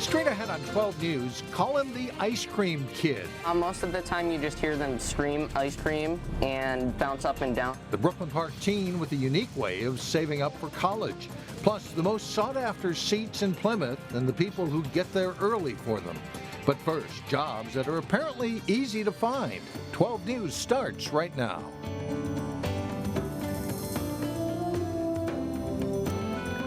Straight ahead on 12 News, call him the ice cream kid. Most of the time you just hear them scream ice cream and bounce up and down. The Brooklyn Park teen with a unique way of saving up for college. Plus, the most sought-after seats in Plymouth and the people who get there early for them. But first, jobs that are apparently easy to find. 12 News starts right now.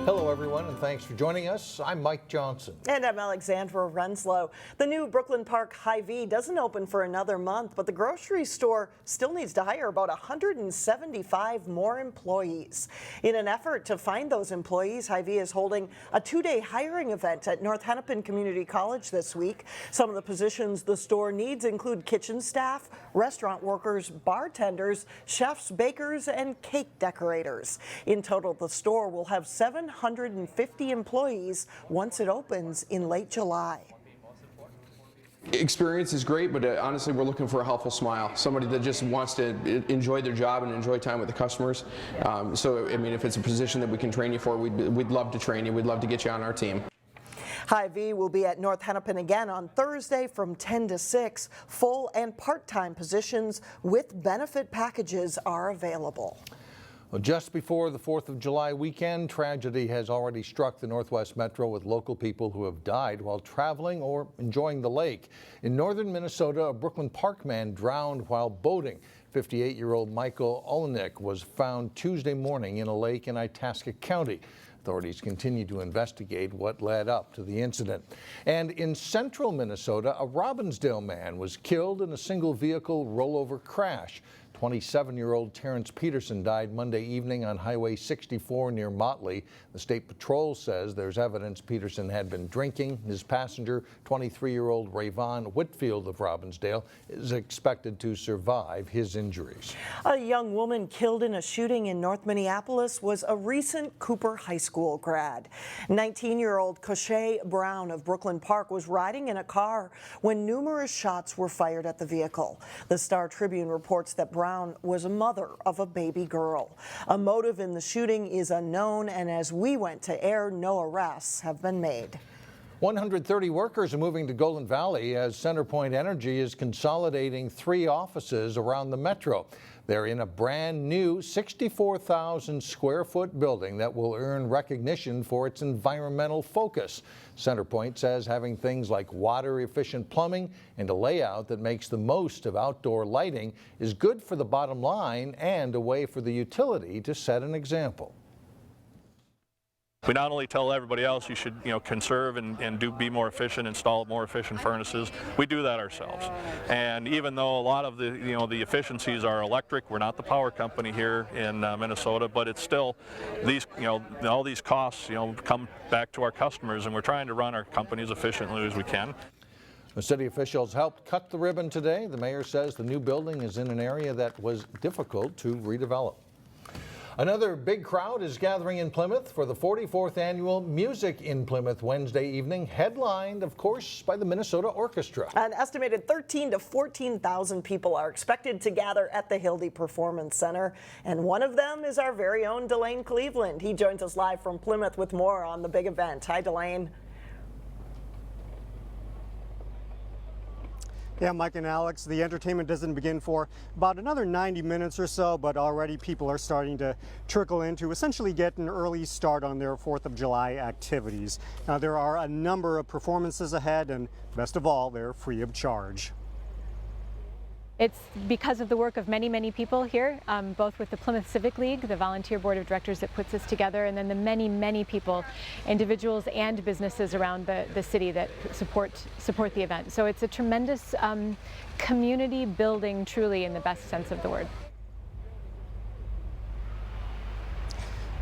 Hello, everyone, and thanks for joining us. I'm Mike Johnson. And I'm Alexandra Renslow. The new Brooklyn Park Hy-Vee doesn't open for another month, but the grocery store still needs to hire about 175 more employees. In an effort to find those employees, Hy-Vee is holding a two-day hiring event at North Hennepin Community College this week. Some of the positions the store needs include kitchen staff, restaurant workers, bartenders, chefs, bakers, and cake decorators. In total, the store will have 750 employees once it opens in late July. Experience is great, but honestly, we're looking for a helpful smile, somebody that just wants to enjoy their job and enjoy time with the customers. So, I mean, if it's a position that we can train you for, we'd love to train you. We'd love to get you on our team. Hy-Vee will be at North Hennepin again on Thursday from 10 to 6. Full and part-time positions with benefit packages are available. Well, just before the 4th of July weekend, tragedy has already struck the Northwest Metro with local people who have died while traveling or enjoying the lake. In northern Minnesota, a Brooklyn Park man drowned while boating. 58-year-old Michael Olenek was found Tuesday morning in a lake in Itasca County. Authorities continue to investigate what led up to the incident. And in central Minnesota, a Robbinsdale man was killed in a single vehicle rollover crash. 27-year-old Terrence Peterson died Monday evening on Highway 64 near Motley. The State Patrol says there's evidence Peterson had been drinking. His passenger, 23-year-old Rayvon Whitfield of Robbinsdale, is expected to survive his injuries. A young woman killed in a shooting in North Minneapolis was a recent Cooper High School grad. 19-year-old Cochet Brown of Brooklyn Park was riding in a car when numerous shots were fired at the vehicle. The Star Tribune reports that Brown was a mother of a baby girl. A motive in the shooting is unknown, and as we went to air, no arrests have been made. 130 workers are moving to Golden Valley as CenterPoint Energy is consolidating 3 offices around the metro. They're in a brand new 64,000 square foot building that will earn recognition for its environmental focus. CenterPoint says having things like water efficient plumbing and a layout that makes the most of outdoor lighting is good for the bottom line and a way for the utility to set an example. We not only tell everybody else you should, conserve and be more efficient, install more efficient furnaces. We do that ourselves. And even though a lot of the, the efficiencies are electric, we're not the power company here in Minnesota, but it's still these, all these costs, come back to our customers, and we're trying to run our company as efficiently as we can. The city officials helped cut the ribbon today. The mayor says the new building is in an area that was difficult to redevelop. Another big crowd is gathering in Plymouth for the 44th annual Music in Plymouth Wednesday evening, headlined, of course, by the Minnesota Orchestra. An estimated 13,000 to 14,000 people are expected to gather at the Hildy Performance Center, and one of them is our very own Delane Cleveland. He joins us live from Plymouth with more on the big event. Hi, Delane. Yeah, Mike and Alex, the entertainment doesn't begin for about another 90 minutes or so, but already people are starting to trickle in to essentially get an early start on their 4th of July activities. Now, there are a number of performances ahead, and best of all, they're free of charge. It's because of the work of many, many people here, both with the Plymouth Civic League, the volunteer board of directors that puts this together, and then the many, many people, individuals and businesses around the city that support the event. So it's a tremendous community building, truly, in the best sense of the word.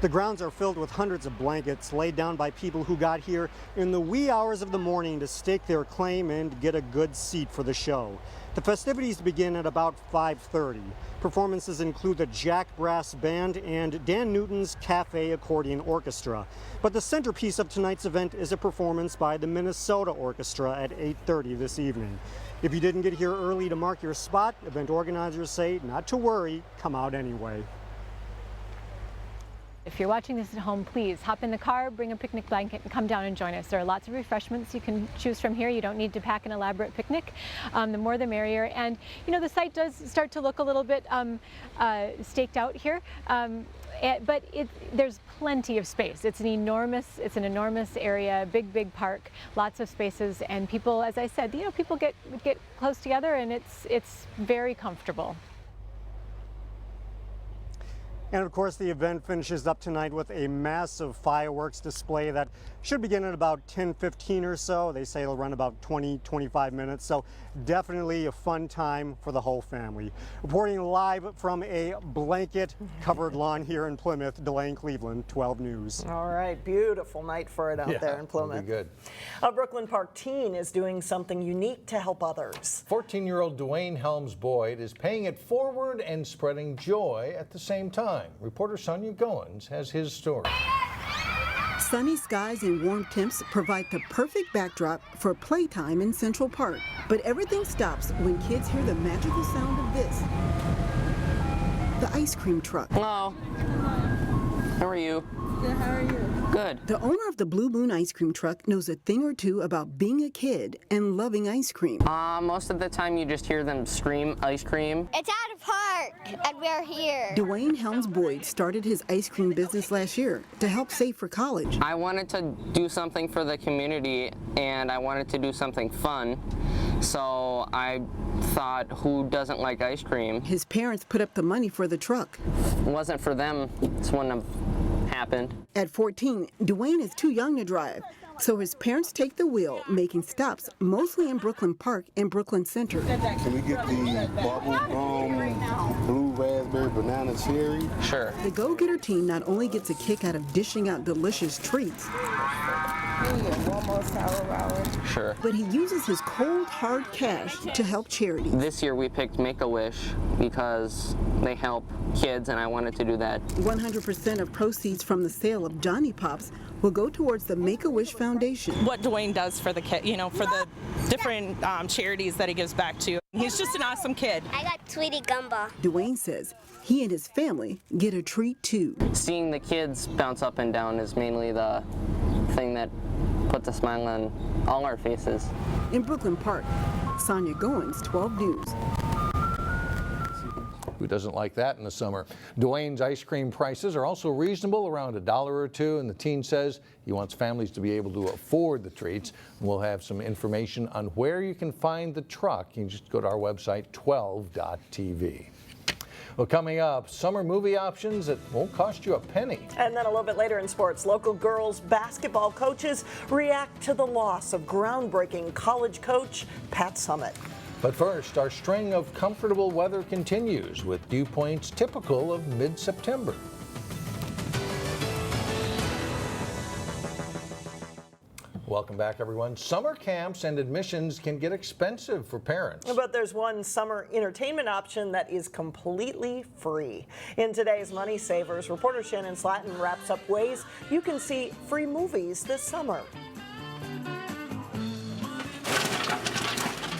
The grounds are filled with hundreds of blankets laid down by people who got here in the wee hours of the morning to stake their claim and get a good seat for the show. The festivities begin at about 5:30. Performances include the Jack Brass Band and Dan Newton's Cafe Accordion Orchestra. But the centerpiece of tonight's event is a performance by the Minnesota Orchestra at 8:30 this evening. If you didn't get here early to mark your spot, event organizers say not to worry, come out anyway. If you're watching this at home, please hop in the car, bring a picnic blanket, and come down and join us. There are lots of refreshments you can choose from here. You don't need to pack an elaborate picnic. The more the merrier. And you know, the site does start to look a little bit staked out here. But there's plenty of space. It's an enormous area, big park, lots of spaces, and people, as I said, you know, people get close together, and it's very comfortable. And of course, the event finishes up tonight with a massive fireworks display that should begin at about 10:15 or so. They say it'll run about 20-25 minutes. So definitely a fun time for the whole family. Reporting live from a blanket-covered lawn here in Plymouth, Delane Cleveland, 12 News. All right, beautiful night for it out there in Plymouth. It'll be good. A Brooklyn Park teen is doing something unique to help others. 14-year-old Dwayne Helms Boyd is paying it forward and spreading joy at the same time. Reporter Sonia Goins has his story. Sunny skies and warm temps provide the perfect backdrop for playtime in Central Park. But everything stops when kids hear the magical sound of this. The ice cream truck. Hello. How are you? Good, how are you? Good. The owner of the Blue Moon ice cream truck knows a thing or two about being a kid and loving ice cream. Most of the time you just hear them scream ice cream. It's at a park, and we're here. Dwayne Helms Boyd started his ice cream business last year to help save for college. I wanted to do something for the community, and I wanted to do something fun. So I thought, who doesn't like ice cream? His parents put up the money for the truck. It wasn't for them, this wouldn't have happened. At 14, Dwayne is too young to drive, so his parents take the wheel, making stops mostly in Brooklyn Park and Brooklyn Center. Can we get the bubble gum, blue raspberry, banana cherry? Sure. The go-getter team not only gets a kick out of dishing out delicious treats, Sure. but he uses his cold, hard cash to help charity. This year we picked Make-A-Wish because they help kids, and I wanted to do that. 100% of proceeds from the sale of Johnny Pops will go towards the Make-A-Wish Foundation. What Dwayne does for the kid, you know, for the different charities that he gives back to. He's just an awesome kid. I got Sweetie Gumba. Dwayne says he and his family get a treat too. Seeing the kids bounce up and down is mainly the thing that puts a smile on all our faces. In Brooklyn Park, Sonia Goins, 12 News. Who doesn't like that in the summer? Dwayne's ice cream prices are also reasonable, around $1 or $2, and the teen says he wants families to be able to afford the treats. We'll have some information on where you can find the truck. You can just go to our website, 12.tv. Well, coming up, summer movie options that won't cost you a penny. And then a little bit later in sports, local girls basketball coaches react to the loss of groundbreaking college coach Pat Summitt. But first, our string of comfortable weather continues with dew points typical of mid-September. Welcome back, everyone. Summer camps and admissions can get expensive for parents. But there's one summer entertainment option that is completely free. In today's Money Savers, reporter Shannon Slatton wraps up ways you can see free movies this summer.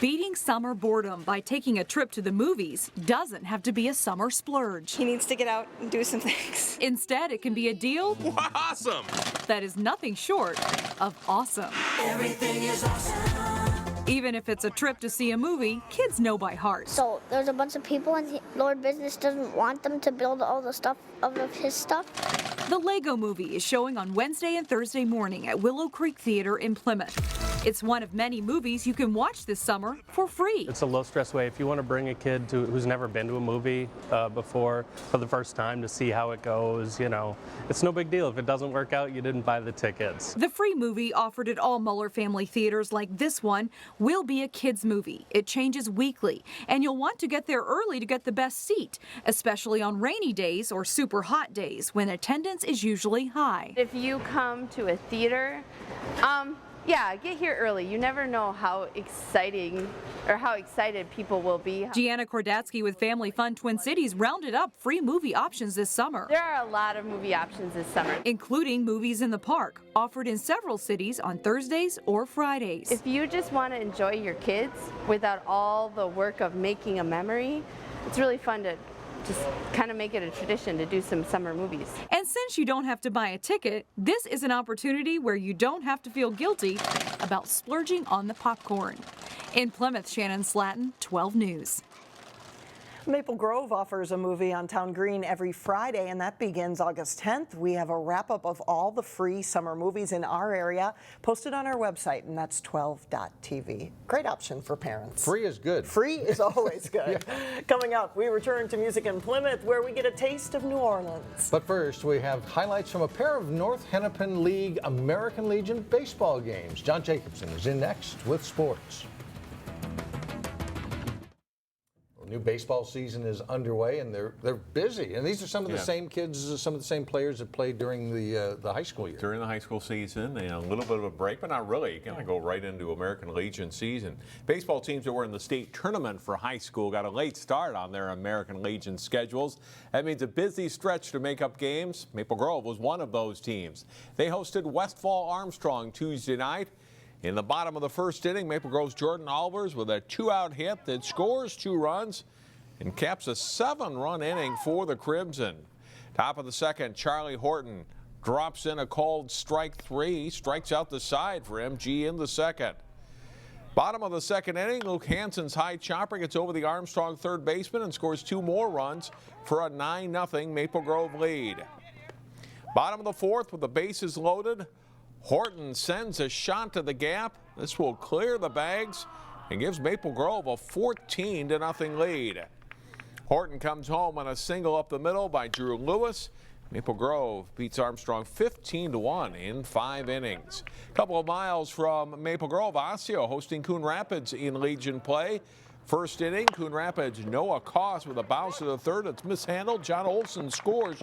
Beating summer boredom by taking a trip to the movies doesn't have to be a summer splurge. He needs to get out and do some things. Instead, it can be a deal awesome that is nothing short of awesome. Everything is awesome. Even if it's a trip to see a movie kids know by heart. So there's a bunch of people and Lord Business doesn't want them to build all the stuff of his stuff. The Lego Movie is showing on Wednesday and Thursday morning at Willow Creek Theater in Plymouth. It's one of many movies you can watch this summer for free. It's a low-stress way. If you want to bring a kid who's never been to a movie before for the first time to see how it goes, you know, it's no big deal. If it doesn't work out, you didn't buy the tickets. The free movie offered at all Muller family theaters like this one will be a kids movie. It changes weekly, and you'll want to get there early to get the best seat, especially on rainy days or super hot days when attendance is usually high. If you come to a theater, yeah, get here early. You never know how exciting or how excited people will be. Gianna Kordatsky with Family Fun Twin Cities rounded up free movie options this summer. There are a lot of movie options this summer, including movies in the park, offered in several cities on Thursdays or Fridays. If you just want to enjoy your kids without all the work of making a memory, it's really fun to just kind of make it a tradition to do some summer movies. And since you don't have to buy a ticket, this is an opportunity where you don't have to feel guilty about splurging on the popcorn. In Plymouth, Shannon Slatton, 12 News. Maple Grove offers a movie on Town Green every Friday, and that begins August 10th. We have a wrap-up of all the free summer movies in our area posted on our website, and that's 12.tv. Great option for parents. Free is good. Free is always good. Coming up, we return to music in Plymouth, where we get a taste of New Orleans. But first, we have highlights from a pair of North Hennepin League American Legion baseball games. John Jacobson is in next with sports. New baseball season is underway, and they're busy. And these are some of the same kids, some of the same players that played during the high school year. During the high school season, and a little bit of a break, but not really. Going to go right into American Legion season. Baseball teams that were in the state tournament for high school got a late start on their American Legion schedules. That means a busy stretch to make up games. Maple Grove was one of those teams. They hosted Westphal Armstrong Tuesday night. In the bottom of the first inning, Maple Grove's Jordan Albers with a 2-out hit that scores 2 runs and caps a 7-run inning for the Crimson. Top of the second, Charlie Horton drops in a called strike 3, strikes out the side for MG in the second. Bottom of the second inning, Luke Hansen's high chopper gets over the Armstrong third baseman and scores 2 more runs for a 9-0 Maple Grove lead. Bottom of the fourth, with the bases loaded, Horton sends a shot to the gap. This will clear the bags and gives Maple Grove a 14-0 lead. Horton comes home on a single up the middle by Drew Lewis. Maple Grove beats Armstrong 15-1 in 5 innings. A couple of miles from Maple Grove, Osseo hosting Coon Rapids in Legion play. First inning, Coon Rapids, Noah Koss with a bounce to the third. It's mishandled. John Olson scores.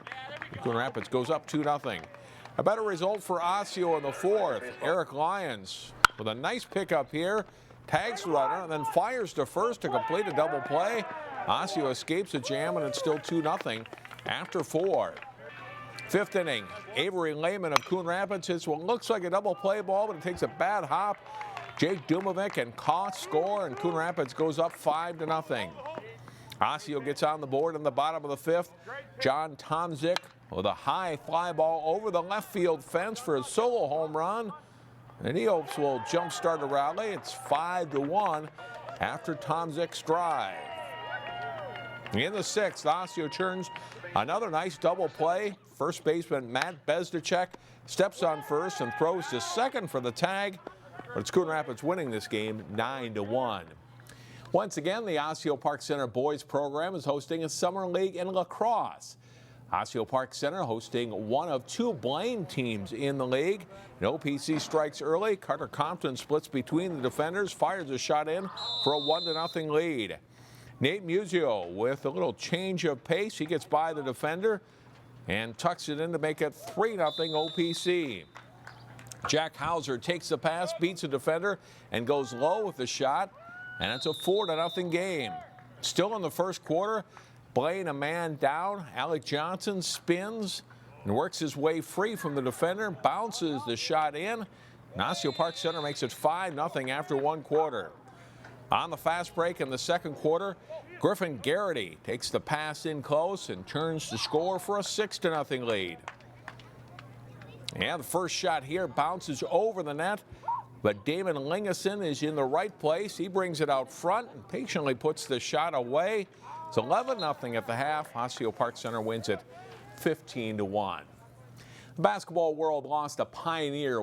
Coon Rapids goes up 2-0. A better result for Osseo in the fourth. Eric Lyons with a nice pickup here. Tags the runner and then fires to first to complete a double play. Osseo escapes a jam, and it's still 2-0 after 4. Fifth inning, Avery Lehman of Coon Rapids hits what looks like a double play ball, but it takes a bad hop. Jake Dumovic and Koss score, and Coon Rapids goes up 5-0. Osseo gets on the board in the bottom of the fifth. John Tomzik with a high fly ball over the left field fence for a solo home run. And he hopes will jumpstart a rally. It's 5-1 after Tomzik's drive. In the sixth, Osseo turns another nice double play. First baseman Matt Bezdacek steps on first and throws to second for the tag. But it's Coon Rapids winning this game 9-1. Once again, the Osseo Park Center boys program is hosting a summer league in lacrosse. Osseo Park Center hosting one of 2 Blaine teams in the league. And OPC strikes early. Carter Compton splits between the defenders, fires a shot in for a 1-0 lead. Nate Musio with a little change of pace. He gets by the defender and tucks it in to make it 3-0 OPC. Jack Hauser takes the pass, beats the defender, and goes low with the shot. And it's a 4-0 game. Still in the first quarter, Blaine a man down. Alec Johnson spins and works his way free from the defender, bounces the shot in. And Osseo Park Center makes it 5-0 after 1 quarter. On the fast break in the second quarter, Griffin Garrity takes the pass in close and turns to score for a 6-0 lead. And the first shot here bounces over the net, but Damon Lingeson is in the right place. He brings it out front and patiently puts the shot away. It's 11-0 at the half. Osseo Park Center wins it 15-1. The basketball world lost a pioneer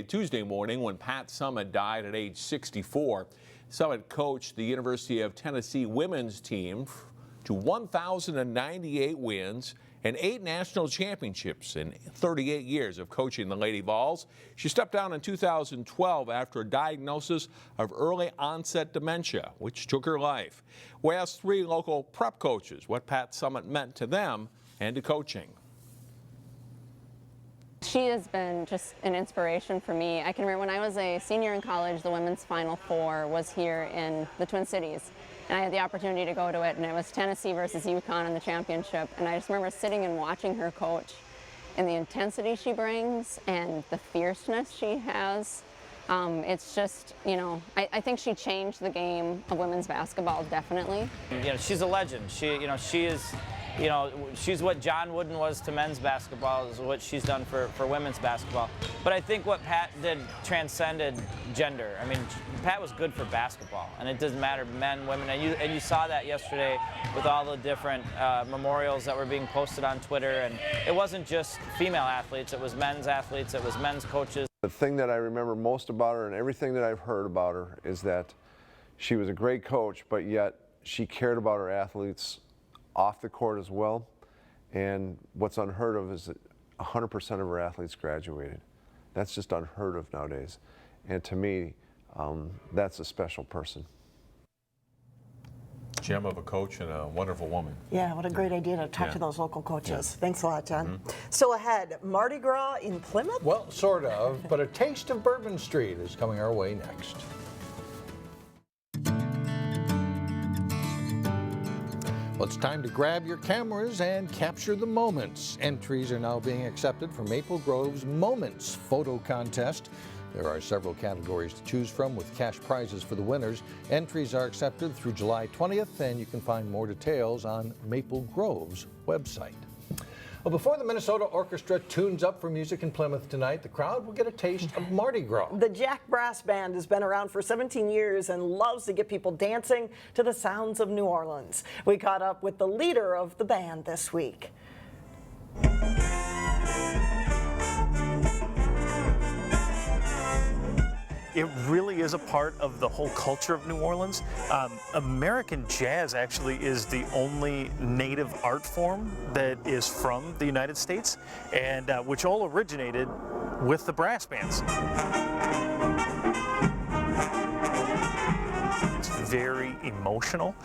Tuesday morning when Pat Summitt died at age 64. Summitt coached the University of Tennessee women's team to 1,098 wins and 8 national championships in 38 years of coaching the Lady Vols. She stepped down in 2012 after a diagnosis of early onset dementia, which took her life. We asked 3 local prep coaches what Pat Summitt meant to them and to coaching. She has been just an inspiration for me. I can remember when I was a senior in college, the women's Final Four was here in the Twin Cities. And I had the opportunity to go to it, and it was Tennessee versus UConn in the championship. And I just remember sitting and watching her coach and the intensity she brings and the fierceness she has. It's just, you know, I think she changed the game of women's basketball, definitely. You know, she's a legend. She is, you know, she's what John Wooden was to men's basketball, is what she's done for women's basketball. But I think what Pat did transcended gender. I mean, Pat was good for basketball, and it doesn't matter men, women, and you saw that yesterday with all the different memorials that were being posted on Twitter. And it wasn't just female athletes; it was men's athletes, it was men's coaches. The thing that I remember most about her, and everything that I've heard about her, is that she was a great coach, but yet she cared about her athletes off the court as well. And what's unheard of is that 100% of her athletes graduated. That's just unheard of nowadays. And to me, that's a special person. Gem of a coach and a wonderful woman. Yeah, what a great idea to talk to those local coaches. Yeah. Thanks a lot, John. Still ahead, Mardi Gras in Plymouth? Well, sort of, but a taste of Bourbon Street is coming our way next. Well, it's time to grab your cameras and capture the moments. Entries are now being accepted for Maple Grove's Moments photo contest. There are several categories to choose from with cash prizes for the winners. Entries are accepted through July 20th, and you can find more details on Maple Grove's website. Well, before the Minnesota Orchestra tunes up for music in Plymouth tonight, the crowd will get a taste of Mardi Gras. The Jack Brass Band has been around for 17 years and loves to get people dancing to the sounds of New Orleans. We caught up with the leader of the band this week. It really is a part of the whole culture of New Orleans. American jazz actually is the only native art form that is from the United States, and which all originated with the brass bands. It's very emotional.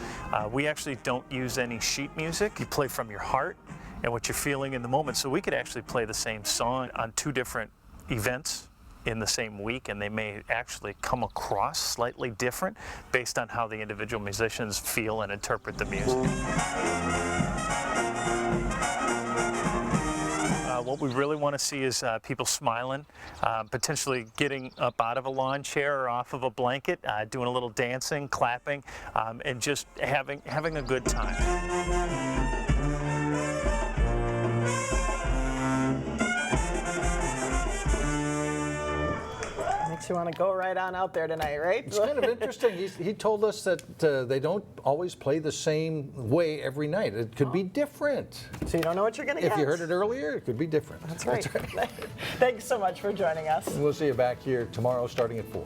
We actually don't use any sheet music. You play from your heart and what you're feeling in the moment. So we could actually play the same song on two different events in the same week, and they may actually come across slightly different based on how the individual musicians feel and interpret the music. What we really want to see is people smiling, potentially getting up out of a lawn chair or off of a blanket, doing a little dancing, clapping, and just having a good time. You want to go right on out there tonight, right? It's kind of interesting. He told us that they don't always play the same way every night. It could be different. So you don't know what you're going to get. If you heard it earlier, it could be different. That's right. Thanks so much for joining us. And we'll see you back here tomorrow starting at 4.